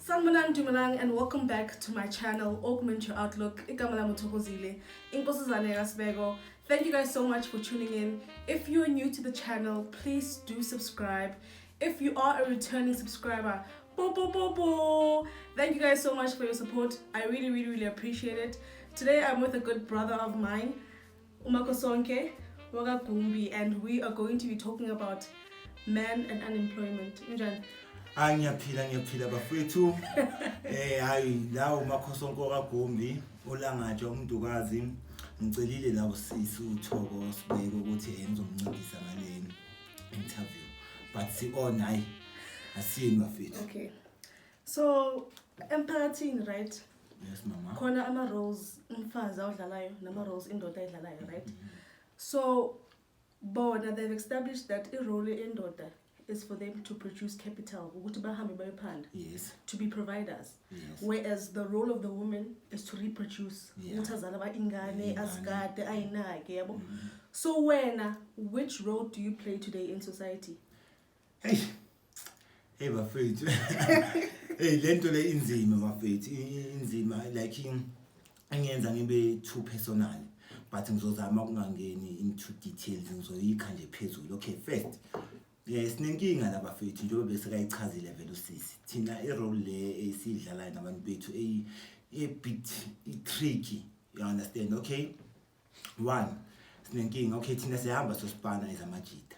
Sanibonani Dumelang and welcome back to my channel, Augment Your Outlook. Igama lami uThokozile. Inkosazane kaSibeko. Thank you guys so much for tuning in. If you are new to the channel, please do subscribe. If you are a returning subscriber, thank you guys so much for your support. I really appreciate it. Today I'm with a good brother of mine, Makhosonke Gumbi, and we are going to be talking about men and unemployment. Ngiyaphila bafethu hayi lawo Makhosonke Gumbi olangatsha umntukazi ngicelile la usisi uThoko Sibeko ukuthi engizomncedisa ngale interview but si on hayi asiyeni bafethu. Okay, so emphakathini, right? Yes mama. Khona ama roles umfazi awudlalayo nama roles indoda ayidlalayo, right? So bona they've established that a role indoda is for them to produce capital, ukuthi bahambe bayophanda, yes, to be providers, yes, whereas the role of the woman is to reproduce, ukuthi azala ingane azigade ayinake yabo. So which role do you play today in society? Hey bafethu hey lento le inzima bafethu inzima like angiyenza ngibe too personal but ngizozama ukungangeni into details ngizoyikha nje phezulu. Okay, first sinenkinga la bafethu njengoba bese kayichazile vele usisi thina irole le esidlalayo nabantu bethu a bit tricky, you understand? Okay, one sinenkinga. Okay, thina sihamba sosipana ezamajita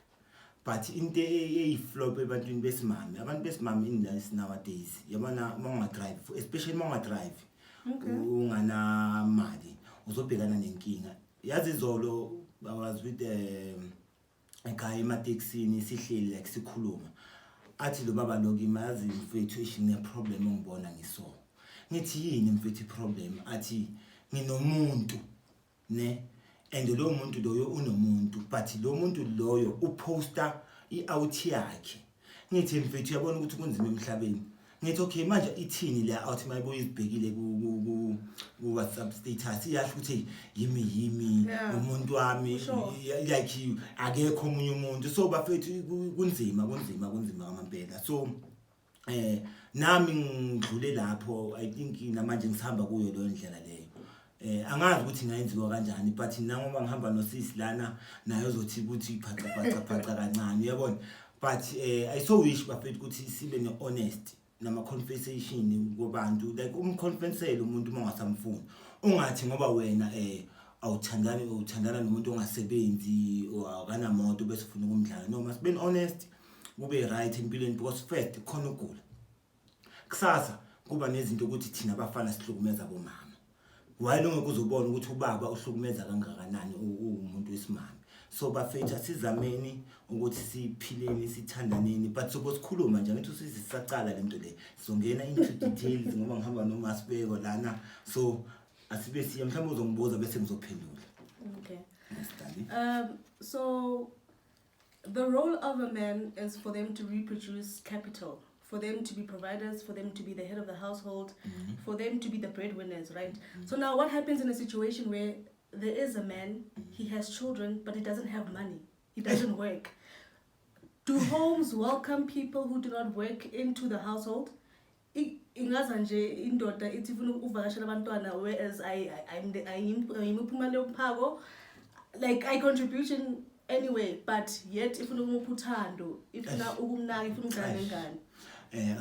but into flop ebantwini besimame, abantu besimame in nowadays yabona uma drive, especially uma drive ungana mali uzobhekana nenkinga. Yazi izolo I was with ekhaya emateksini sihleli like sikhuluma athi lo baba lo ngimazi mfethu ishine problem ngibona ngiso ngithi yini mfethu problem athi nginomuntu ne and lo muntu loyo unomuntu but lo muntu loyo uposta i-out yakhe. Ngithi mfethu uyabona ukuthi kunzima emhlabeni. Ngithi okay manje ithini la out mayibo izibhekile ku WhatsApp status iyasho ukuthi yimi umuntu wami like akekho omunye umuntu. So bafethu kunzima kwamampela. So nami ngidlule lapho, I think namanje ngisihamba kuyo lo ndlela leyo. Angazi ukuthi ngayenziwa kanjani but nangoba ngihamba nosisi lana nayo uzothi ukuthi phaca kancane uyabona. But I so wish bafethu ukuthi sibe ne honest nama conversation kubantu, like umconfessele umuntu mongasamfuni, ungathi ngoba wena awuthandana nomuntu ongasebenzi okana moto bese ufuna ukumdlala. No, must be honest, kube right empilweni because first khona ukugula kusasa kuba nezinto ukuthi thina abafana sihlukumeza bomama. Why long ukuzobona ukuthi ubaba uhlukumeza kangakanani umuntu wesimame. So bafethu asizameni ukuthi siphileni sithandaneni but sobo sikhuluma nje ngithi usisacala lento le sizongena into details ngoba ngihamba noMasibeko lana, so asibe siya mhlawumbe uzongibuza bese ngizophendula. Okay. So the role of a man is for them to reproduce capital, for them to be providers, for them to be the head of the household, for them to be the breadwinners, right? So now what happens in a situation where there is a man, he has children, but he doesn't have money, he doesn't work? Do homes welcome people who do not work into the household? Ingaza nje indoda ithi ufuna uvakashela abantwana, whereas I'm uphuma le mphako, like I contribution anyway, but yet ifuna ukumupha uthando, ifuna ukumnaka, ifuna ukudlala nengane.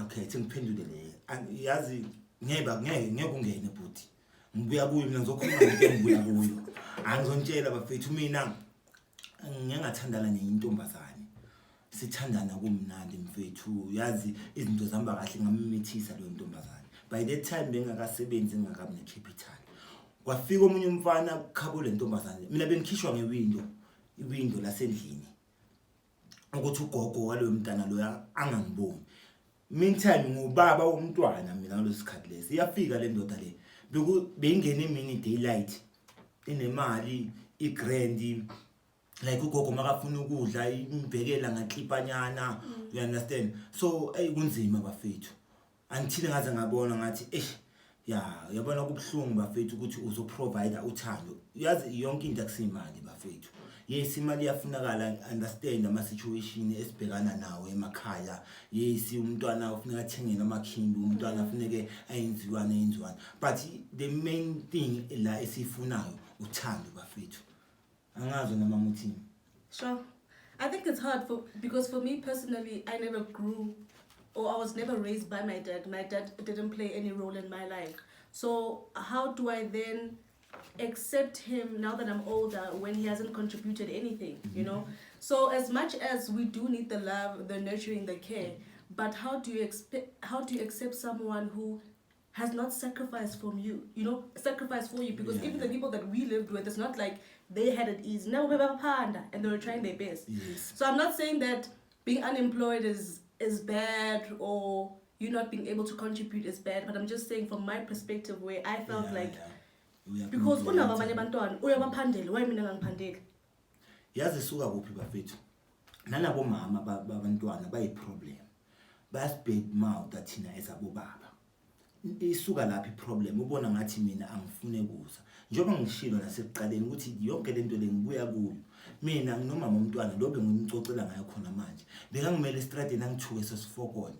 Okay, sengiphendule le. Yazi ngeke ungene bhuti. Ngibuya kuyo mina ngizokhuluma ngento ngibuya kuyo. Angizontshela bafethu mina ngiyangathandana nentombazane. Sithandana kumnandi mfethu. Yazi izinto zihamba kahle ngamimithisa lo ntombazane. By that time bengakasebenzi ngakabi ne capital. Kwafika omunye umfana kukhabo le ntombazane. Mina bengikhishwa iwindow lasendlini. Ukuthi ugogo waloyo mntana loya angangiboni. Meantime ngubaba womntwana mina ngalosikhathi lesi. Iyafika le ndoda le. Bengene imini daylight inemali igrand, like ugogo makafuna ukudla imbhekela ngaclipanyana, you understand? So kunzima bafethu until ngaze ngabona ngathi yabona kubhlungu bafethu ukuthi uzoprovide uthando. Yazi yonke into akusimali bafethu, yes imali iyafunakala understand ama situation esibhekana nawo emakhaya yes umntwana ufuneka athengele amakhimbi umntwana ufuneke ayenziwane but the main thing la esifunayo uthando bafethu angazi noma muthini. Sure. I think it's hard because for me personally, I never grew or I was never raised by my dad. My dad didn't play any role in my life. So how do I then accept him now that I'm older when he hasn't contributed anything, you know? So as much as we do need the love, the nurturing, the care, but how do you accept someone who has not sacrificed from you, sacrificed for you? Because even the people that we lived with, it's not like they had it easy. No, and they were trying their best. Yes. So I'm not saying that being unemployed is bad or you not being able to contribute is bad, but I'm just saying from my perspective where I felt because unabanye abantwana uyabaphandela why mina ngangiphandeli. Yazi suka kuphi bafethu nanabo mama babantwana bayi problem basbed mouth athina ezabo baba isuka lapha iproblem ubona ngathi mina angifune kuza njengoba ngishilo nasekuqaleni ukuthi yonke lento le ngibuya kuyo mina nginomama umntwana lo bengimcocela ngayo khona manje bekangimele estradeni angithuke sesifokole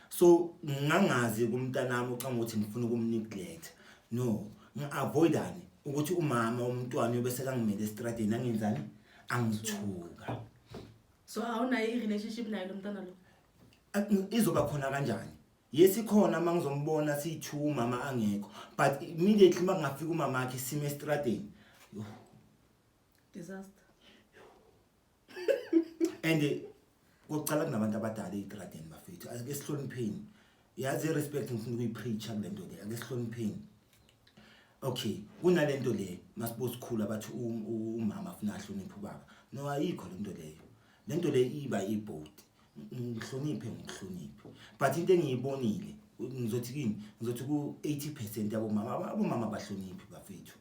so ngangazi kumntanami uxa ngokuthi ngifuna ukumneglect no ngiavoidani ukuthi umama umntwana ubese kangimele estradeni angenzani angithuka. So awunayo i-relationship naye lo mntwana lo izoba khona kanjani? Yes ikhona mangizombona siyi2 mama angekho but immediately makungafika umama wakhe sime estradeni disaster. And kucala kunabantu abadala estradeni bafethu ake sihlonipheni yazi respect ngifuna ukuyipreacha kulento le ake sihlonipheni. Okay kunalento le masibuza sikhula bathi umama afuna ahloniphe ubaba no ayikho lento le iba ibhodi ngihloniphe but into engiyibonile ngizothi ku 80% abomama bahloniphi bafethu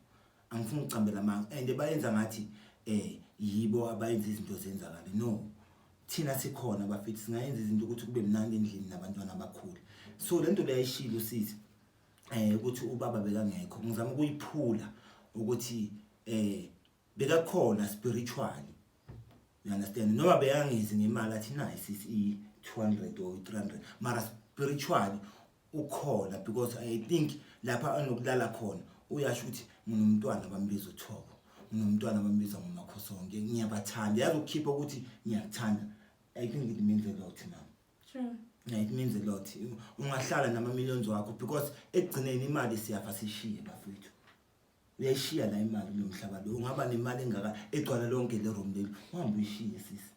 angifuni ukucambela amanga and bayenza ngathi yibo abayenza izinto zenzakala no thina sikhona bafethu singayenza izinto ukuthi kube mnandi endlini nabantwana abakhulu so lento le ayishilo sisi ukuthi ubaba bekangekho ngizama ukuyiphula ukuthi bekakhona spiritually you understand noma beyangizi ngemali athi nice is 200 or 300 mara spiritually ukhona because I think lapha anokulala khona uyasho ukuthi nginomntwana bambiza uThobo nginomntwana bambiza ngoMakhosonke ngiyabathanda yazi ukukhipha ukuthi ngiyakuthanda I think it means a lot now. Sure. Yeah, it means a lot. Ungahlala nama millions wakho because ekugcineni imali siyafa sishiye bafethu. Uyayishiya la imali lo mhlaba lo ungaba nemali engaka egcwala lonke le room lelo uhamba uyishiye sisi.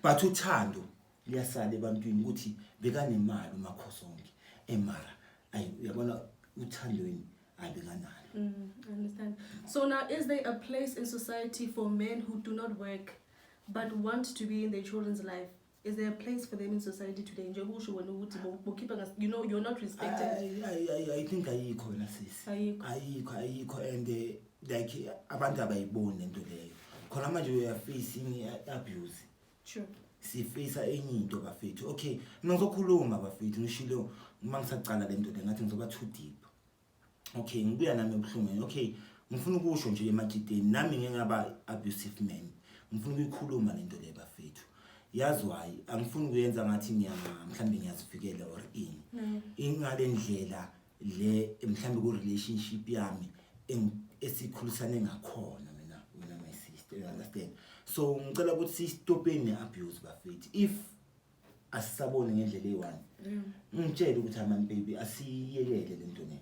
But uthando liyasala ebantwini ukuthi bekanemali uMakhosonke emara uyabona uthandweni abekanalo. I understand. So now is there a place in society for men who do not work but want to be in their children's life? Is there a place for them in society today? You know, you're not respected. I think ayikho na sisi. Ayikho and like abantu abayiboni lento leyo. Khona manje we are facing abuse. Sure. Sifisa enye into bafethu. Okay, mina ngizokhuluma bafethu ngishilo mangisaqala lento le ngathi ngizoba too deep. Okay, ngibuya nami ebuhlungweni. Okay, ngifuna ukusho nje emajideni nami ngingaba abusive man. Ngifuna ukuyikhuluma lento le bafethu. Yazi why angifuni ukuyenza ngathi mhlambe ngiyazifikela or ingale ndlela le mhlambe ku relationship yami esikhulisane ngakhona mina my sister you understand so ngicela ukuthi stopeni abuse bafethu if asisabone ngendlela eyi1 ngitshela ukuthi man baby asiyekele lento ne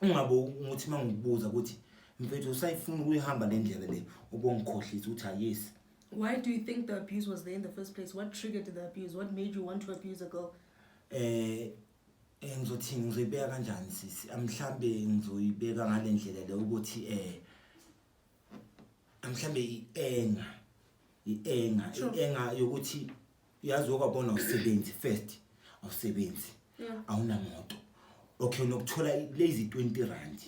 ungabo ukuthi mangibuza ukuthi mfethu usayifuna ukuyihamba le ndlela le ubongikhohlisa ukuthi yes. Why do you think the abuse was there in the first place? What triggered the abuse? What made you want to abuse a girl? Ngizothi ngizoyibeka kanjani sisi amhlambe ngizoyibeka ngale ndlela le ukuthi amhlambe ienga yokuthi yazi okwabona usebenzi first awusebenzi awunamoto okay nokuthola lezi 20 rand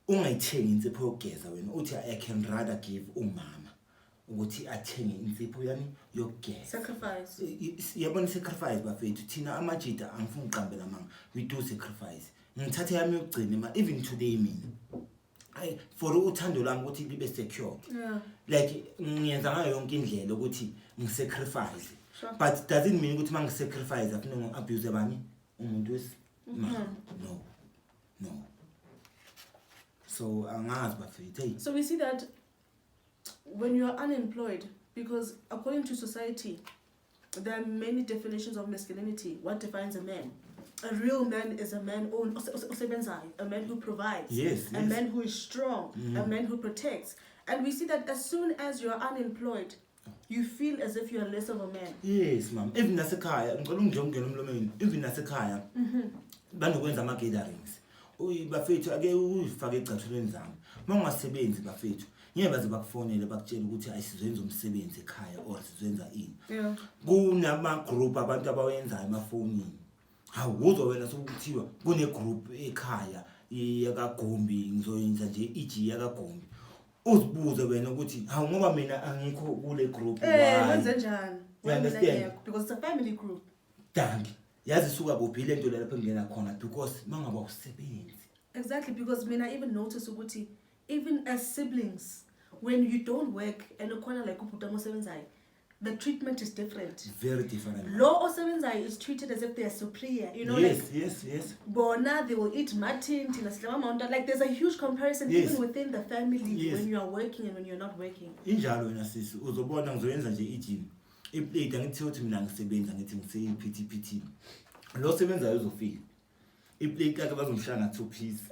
ungayithengi insipho yokugeza wena uthi I can rather give umama ukuthi athenge insipho yani yokugeza sacrifice yabona sacrifice bafethu thina amajida angifuni uqambela manga we do sacrifice ngithathe yami yokugcina even today mina for uthando lami ukuthi libe secure. Like ngiyenza ngayo yonke indlela ukuthi ngisacrifice. But doesn't mean ukuthi mangisacrifice afuna ngi-abuse abani umuntu no. So angazi bafethu. So we see that when you are unemployed, because according to society, there are many definitions of masculinity. What defines a man? A real man is a man a man who provides, a man who is strong, a man who protects. And we see that as soon as you are unemployed, you feel as if you are less of a man. Yes, ma'am. Even nasekhaya, ngicela ungijongele umlomeni. Even nasekhaya, banokwenza ama-gatherings. Bafethu ake uyifake ecathulweni zami. Mangasebenzi bafethu, ngeke baze bakufonele bakutshela ukuthi ayisizenza umsebenzi ekhaya or sizenza ini. Kunama group abantu abawenzayo emafonini. Awuzwa wena sokuthiwa kune group ekhaya yakagombi ngizoyenza nje iji yakagombi. Uzibuze wena ukuthi hawu ngoba mina angikho kule group wenze njani? Because it's a family group. Danke. Yazi suka kuphi lento lapho ngena khona because mangaba usebenzi. Exactly, because mina even notice ukuthi even as siblings, when you don't work and ukhona like ubhuti osebenzayo, the treatment is different. Very different. Lo osebenzayo is treated as if they are superior, you know. Yes. Bona they will eat mutton, like there's a huge comparison even within the family when you are working and when you're not working. Injalo wena sisi uzobona ngizoyenza nje ijini. Iplate angithi uthi mina ngisebenza ngithi ngise-PT. Lo sebenzayo uzofika. Iplate yakhe bazomshanga 2 piece.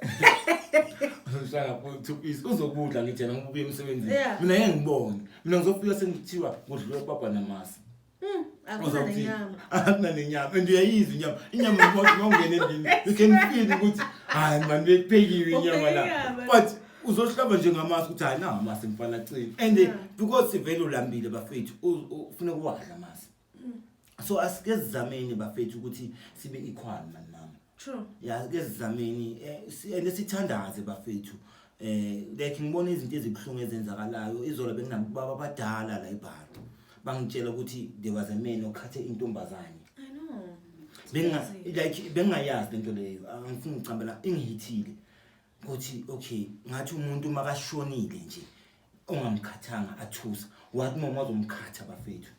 Uzomshanga 2 piece. Uzokudla ngithi yena ngibuye emsebenzini. Mina ngeke ngibone. Mina ngizofika sengithiwa kudliwe papa namasi. Akuna nenyama. And uyayizwa inyama. Inyama mawungena endlini. You can feel ukuthi hayi man bekuphekiwe inyama la. But uzohlaba nje ngamasi ukuthi hayi na amasi mfana cini. And because sivele ulambile bafethu ufuna ukwadla amasi. So asigezizameni bafethu ukuthi sibe equal man mama. True. Yeah, gezizameni lesithandaze bafethu. Like ngibona izinto ezibhlungu ezenzakalayo izola benginababa abadala la eBharo. Bangitshela ukuthi there was a man okhathe intombazane. I know. Bengayazi lento leyo. Angifuni ngicambela ingihithile. Ukuthi okay ngathi umuntu makashonile nje ongamkhathanga athusa wathi mama uzomkhatha bafethu.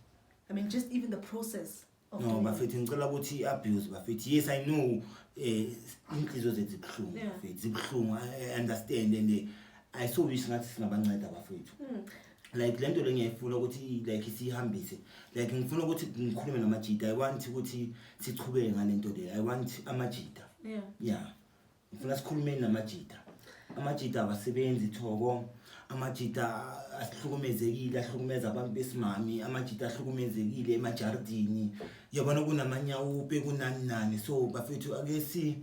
I mean just even the process of no bafethu ngicela ukuthi abuse bafethu. Yes, I know inhliziyo zethu zibhlungu bafethu zibhlungu. I understand and I so wish ngathi singabanceda bafethu. Like lento le ngiyifuna ukuthi like sihambise. Like ngifuna ukuthi ngikhulume namajita. I want ukuthi sichubeke ngalento le. I want amajita. Yeah. Ngifuna sikhulume namajita. Amajita abasebenzi thoko. Amajita ahlukumezekile ahlukumeza abantu besimami. Amajita ahlukumezekile emajardini. Yabona kunamanyawupe kunani. So bafethu ake si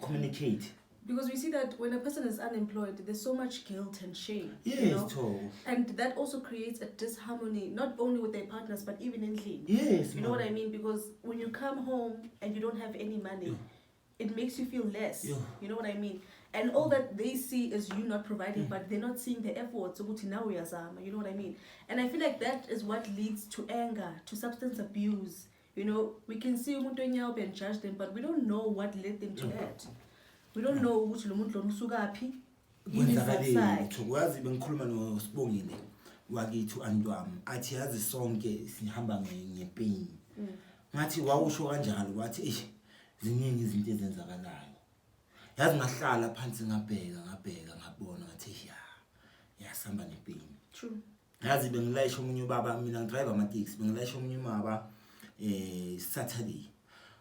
communicate. Because we see that when a person is unemployed, there's so much guilt and shame. Yes, you know? And that also creates a disharmony, not only with their partners, but even in clean. Yes, you know what I mean? Because when you come home and you don't have any money, it makes you feel less. You know what I mean? And all that they see is you not providing, but they're not seeing the efforts. You know what I mean? And I feel like that is what leads to anger, to substance abuse. You know, we can see umuntu enyawupe and judge them, but we don't know what led them to that. We don't know ukuthi lo muntu lo usukaphi. Kwenzakaleni ukwazi bengikhuluma noSibongile wakithi uAntwami athi yazi sonke sihamba ngepain. Ngathi wawusho kanjalo wathi ziningi izinto ezenzakalayo. Yazi ngahlala phansi ngabheka ngabona ngathi yasamba nepain. True. Yazi bengilayisha umunye ubaba mina ngidrive ama-taxi bengilayisha umunye ubaba Saturday.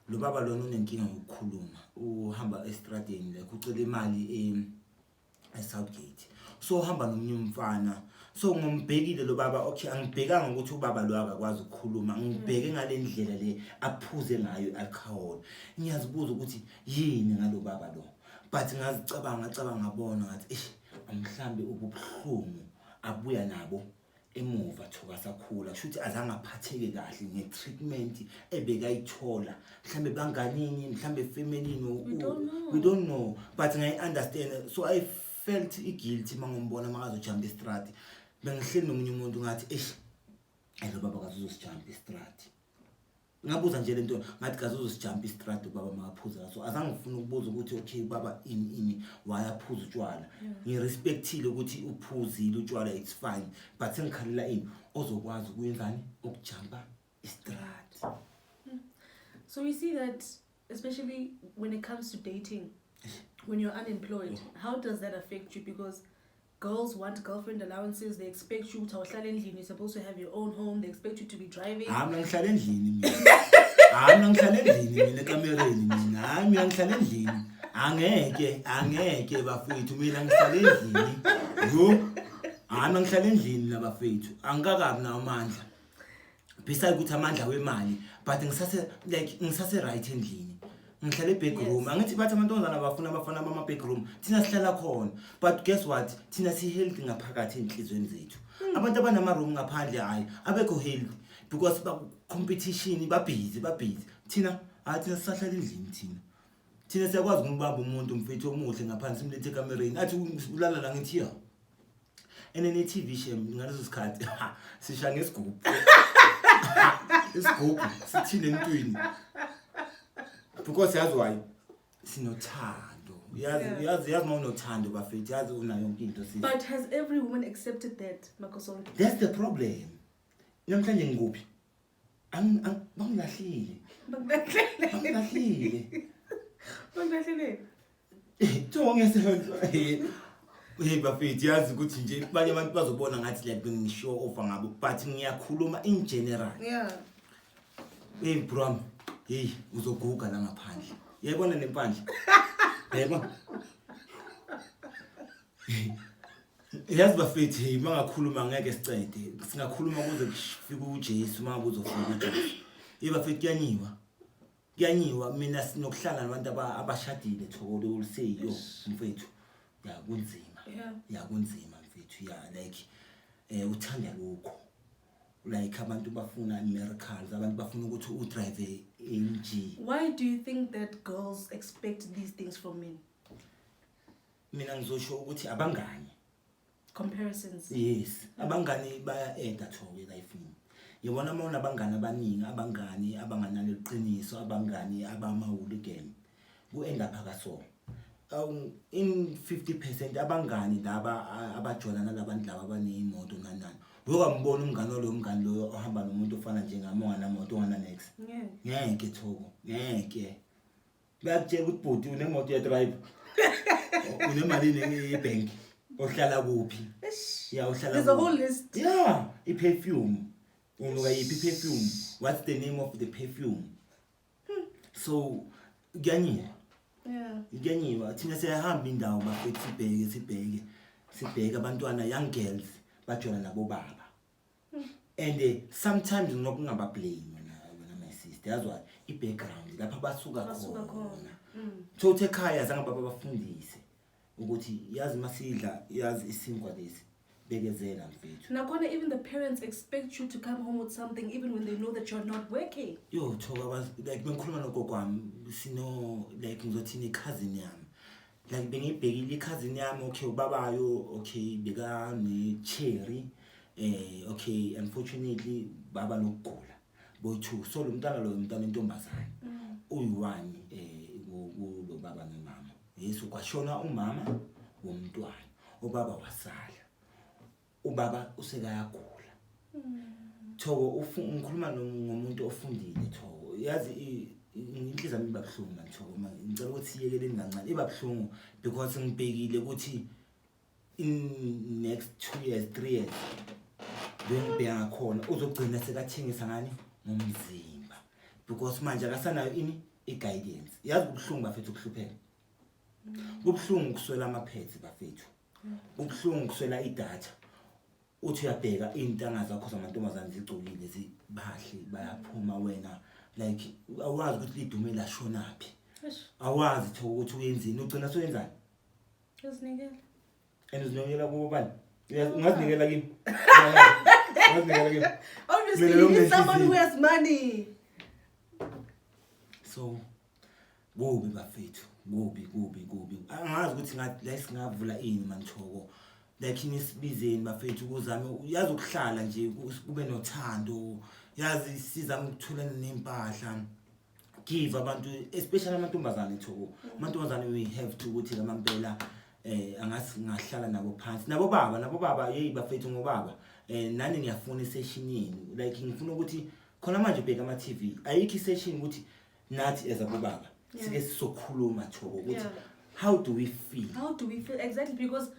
Lo baba lona unenkinga yokukhuluma uhamba estradeni like ucela imali eSouthgate. So uhamba nomunye umfana. So ngombhekile lo baba okay angibhekanga ukuthi ubaba lo akakwazi ukukhuluma. Ngibheke ngalendlela le aphuze ngayo alcohol. Ngiyazibuza ukuthi yini ngalo baba lo. But ngazicabanga ngabona ngathi mhlambe ububhlungu abuya nabo emuva thoka sakhula kushuthi azange aphatheke kahle ngetreatment ebekayithola mhlambe banganini mhlambe family we don't know but I understand. So I felt guilty mangombona makazojump estrati bengihleli nomunye umuntu ngathi lo baba kazozojump estrati ngabuza nje lento ngathi gazi uzosijump istrate baba makaphuza so azange ngifuna ukubuza ukuthi okay baba ini wayaphuza utshwala ngirespectile ukuthi uphuzile utshwala it's fine but sengikhalela ini ozokwazi ukuyenzani ukujumpa istrate. So we see that especially when it comes to dating, when you're unemployed, how does that affect you? Because girls want girlfriend allowances, they expect you to uhlala endlini, you're supposed to have your own home, they expect you to be driving. Mina ngihlala endlini mina. Mina ngihlala endlini mina ekamereni mina. Mina ngihlala endlini. Angeke bafethu mina ngihlala endlini. Yo. Mina ngihlala endlini labafethu. Angikakabi na amandla. Besides ukuthi amandla wemali, but ngisase right endlini. Ngihlala ebackroom. Angithi bathi amantombazana bafuna ama backroom. Thina sihlala khona. But guess what? Thina si healthy ngaphakathi enhlizweni zethu. Abantu abanama room ngaphandle hayi abekho healthy because ba competition ba busy. Thina sihlala endlini thina siyakwazi ukubamba umuntu umfethu omuhle ngaphansi simlethe ekamereni athi ulala la ngithi ya. Ene TV show ngaleso sikhathi sisha ngesigubhu. Isigubhu sithile entwini. Because yazi why sinothando yazi mawunothando bafethu yazi unayo yonke into sisi. But has every woman accepted that, Makhosonke? That's the problem. Namhlanje ngikuphi bangilahlile hey bafethu yazi ukuthi nje banye abantu bazobona ngathi like ngisho ofa ngabo but ngiyakhuluma in general. Hey bro, hey uzoguga la ngaphandle yayibona nempandla yebo yazi bafethu hey mangakhuluma ngeke sicede singakhuluma kuze kufike uJesu mangakuzofika uJesu bafethu kuyanyiwa mina sinokuhlala nabantu abashadile thokolo uliseyo mfethu kunzima mfethu like uthanda lokho like abantu bafuna miracles abantu bafuna ukuthi udrive AMG. Why do you think that girls expect these things from men? Mina ngizosho ukuthi abangani comparisons. Yes, abangani baya-eda thoke elifini. Yibona uma unabangani abaningi, abangani abanganalo iqiniso, abangani abama-hooligan ku-enda phakaso. In 50% abangani laba abajona nalabantu laba abaneyimoto nanani. Ngokambona umngani mngani lo ohamba nomuntu ofana njengami onganamoto ongananex. Ngeke thoko, ngeke. Bayakutshela ukuthi bhuti unemoto ya drive. Unemali ebank. Ohlala kuphi? Uhlala. There's a whole list. Yeah, perfume. Unuka yipi perfume. What's the name of the perfume? So, kuyanyiwa. Kuyanyiwa. Thina siyahamba indawo bafethu sibheke abantwana young girls bajona nabo baba. And sometimes ngokungaba blame wena my sister. Yazi what? I-background lapha basuka khona. So ekhaya zange baba bafundise ukuthi yazi masidla yazi isinkwa lesi bekezela mfethu. Nakhona even the parents expect you to come home with something even when they know that you're not working. Yo thoka like bengikhuluma nogogo wami sino like ngizothina i-cousin yami. Like bengibhekile i-cousin yami okay ubabayo okay beka ne cherry okay unfortunately baba nokugula boy 2 so lo mntana intombazane uyi-1 lo baba nomama. Yesu kwashona umama womntwana ubaba wasala ubaba usekayagula. Thoko ngikhuluma ngomuntu ofundile thoko yazi inhliziyo yami ibabhlungu thoko ngicela ukuthi siyekeleni kancane ibabhlungu because ngibhekile ukuthi in next 2 years 3 years bengibheka khona uzogcina sekathengisa ngani ngomzimba because manje akasanayo i-guidance. Yazi ubhlungu bafethu ukuhlupheka. Ubhlungu kuswela ama-pads bafethu. Ubhlungu kuswela idatha. Uthi uyabheka intanga zakho zamantombazane zigcolile zibahle bayaphuma wena like awazi ukuthi lidume la shonaphi. Awazi tho ukuthi uyenzini ugcina soyenzani? Uzinikela. Uzinikela kubo bani? Ungazinikela kimi. Ungazinikela kimi. Obviously you need someone who has money. So kubi bafethu kubi angazi ukuthi ngathi la singavula ini manthoko like nisibizeni bafethu ukuzame uyazi ukuhlala nje kube nothando yazi siza ukuthola nempahla give abantu especially amantombazane Thoko amantombazane we have to ukuthi lamampela angasi ngahlala nabo phansi nabo baba hey bafethu ngobaba nani ngiyafuna isession yini like ngifuna ukuthi khona manje bheka ama TV ayikho isession ukuthi nathi as abobaba sike sizokhuluma Thoko ukuthi how do we feel exactly, because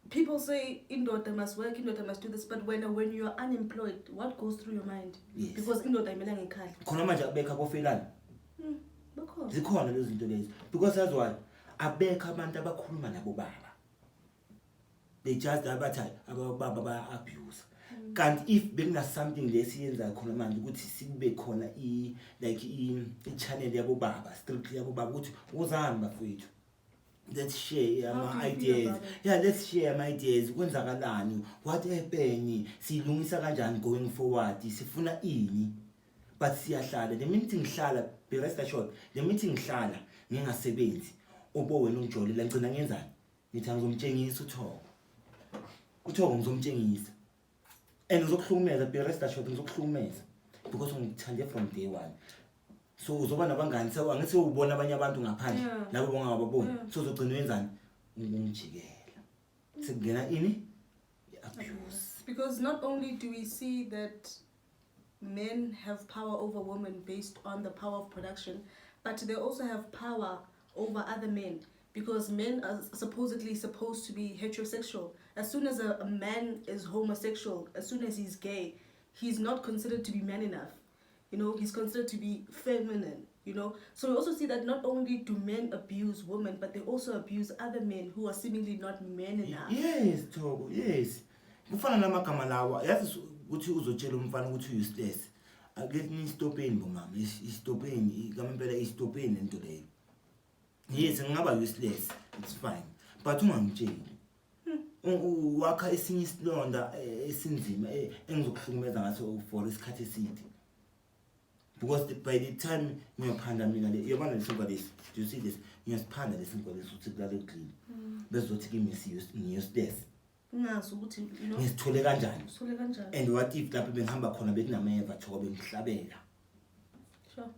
people say indoda must work, indoda must do this, but when you are unemployed, what goes through your mind? Because indoda imela ngekhaya khona manje abekha bofelana because zikhona lezi zinto lezi because that's why abekha abantu abakhuluma nabo baba they just abathi ababa ba abuse kanti if bekuna something lesiyenza khona manje ukuthi sibe khona i channel yabo baba strictly yabo baba ukuthi uzani bafethu let's share my ideas let's share my ideas kwenzakalani what happened silungisa kanjani going forward sifuna ini but siyahlala the minute ngihlala be rest assured the minute ngihlala ngingasebenzi obo wena ungijolela ngicina ngenzani ngithi ngizomtshengisa uthoko ngizomtshengisa and uzokuhlumeza be rest assured ngizokuhlumeza because ngithande from day one so uzoba nabangani angithi ubona abanye abantu ngaphandle labo bongababoni so uzogcina wenzani ngumjikela sekungena ini abuse because not only do we see that men have power over women based on the power of production, but they also have power over other men because men are supposedly supposed to be heterosexual. As soon as a man is homosexual, as soon as he's gay, he's not considered to be man enough. You know, he's considered to be feminine, you know. So we also see that not only do men abuse women, but they also abuse other men who are seemingly not men enough. Yes, Thoko, yes. Kufana namagama lawa, yazi ukuthi uzotshela umfana ukuthi useless. Let me stopeni bo mama, istopeni, ngempela istopeni into leyo. Yes, ngaba useless, it's fine. But ungangitsheli. Wakha esinye isilonda esinzima engizokuhlukumeza ngaso for isikhathi eside. Because by the time ngiyophanda mina le yabona lesinto lesi, do you see this? Ngiyasiphanda lesinto lesi ukuthi kulale clean. Bezothi kimi useless. Ngazi ukuthi you know ngisithole kanjani kanjani and what if lapho bengihamba khona bekunameva Thoko bengihlabela sure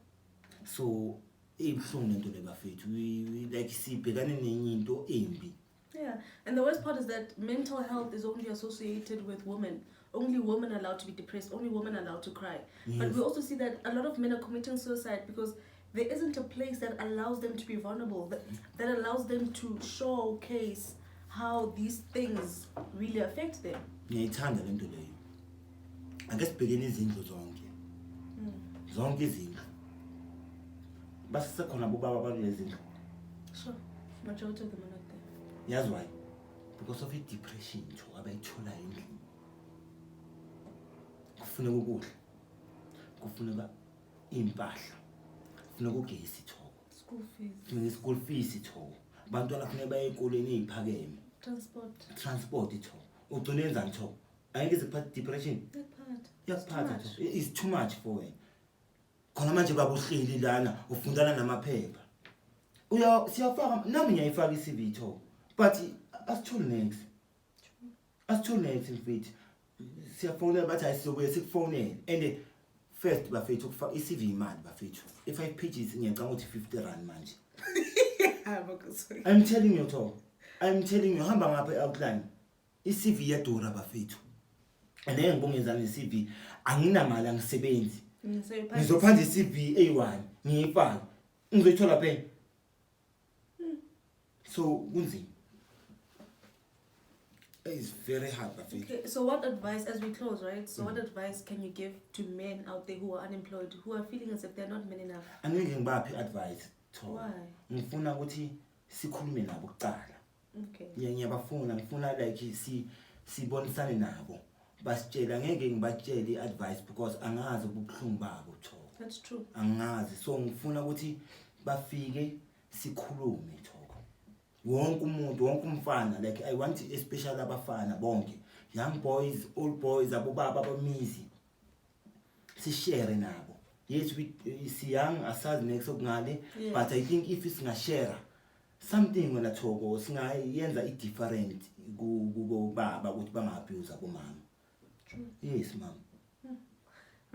so ibhlungu lento le bafethu we like sibhekane nenye into embi. Yeah, and the worst part is that mental health is only associated with women. Only women are allowed to be depressed, only women are allowed to cry. Yes. But we also see that a lot of men are committing suicide because there isn't a place that allows them to be vulnerable, that allows them to showcase how these things really affect them. Ngiyayithanda lento leyo. Ake sibhekene izindlu zonke. Zonke izindlu. Basekhona bobaba balezi ndlu. Sure. Majority of them are not there. Yazi why? Because of depression to abayithola endlini. Kufuneka ukudla. Kufuneka impahla. Kufuneka ugesi Thoko. School fees. Kufuneka school fees Thoko. Abantwana kufuneka baye ezikoleni eziphakeme. Transport Thoko. Ugcina enzani Thoko? Ayike ziphatha depression. Yaphatha Thoko. It's too much for wena. Khona manje babuhleli lana ufundana namaphepha. Siyafaka nami ngiyayifaka iCV Thoko. But asithole next. Asithole next mfethu. Siyafona bathi ayisizobuye sikufonele and first bafethu ukufaka iCV imali bafethu. I5 pages ngiyacanga ukuthi 50 rand manje. I'm telling you Thoko. I'm telling you hamba ngapha outline. iCV iyadura bafethu. And ngibongeza neCV anginamali angisebenzi. Ngizophanda iCV A1 ngiyifaka. Ngizoyithola phe. So kunzima. It's very hard bafethu. Okay, so what advice as we close, right? So what advice can you give to men out there who are unemployed, who are feeling as if they're not men enough? Angeke ngibaphi advice Thoko. Why? Ngifuna ukuthi sikhulume nabo kuqala. Okay. Ngifuna like sibonisane nabo. Basitshela ngeke ngibatshele advice because angazi ubuhlungu babo Thoko. That's true. Angazi so ngifuna ukuthi bafike sikhulume Thoko. Wonke umuntu wonke umfana like I want especially abafana bonke young boys old boys abobaba abamizi si share nabo. Yes we young asazi next okungale but I think if singashare something wena Thoko singayenza I different ku baba ukuthi bangabuse abomama. True. Yes ma'am.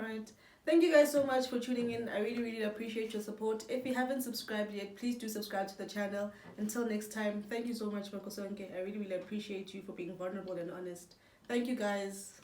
All right. Thank you guys so much for tuning in. I really, really appreciate your support. If you haven't subscribed yet, please do subscribe to the channel. Until next time, thank you so much, Makhosonke. I really, really appreciate you for being vulnerable and honest. Thank you, guys.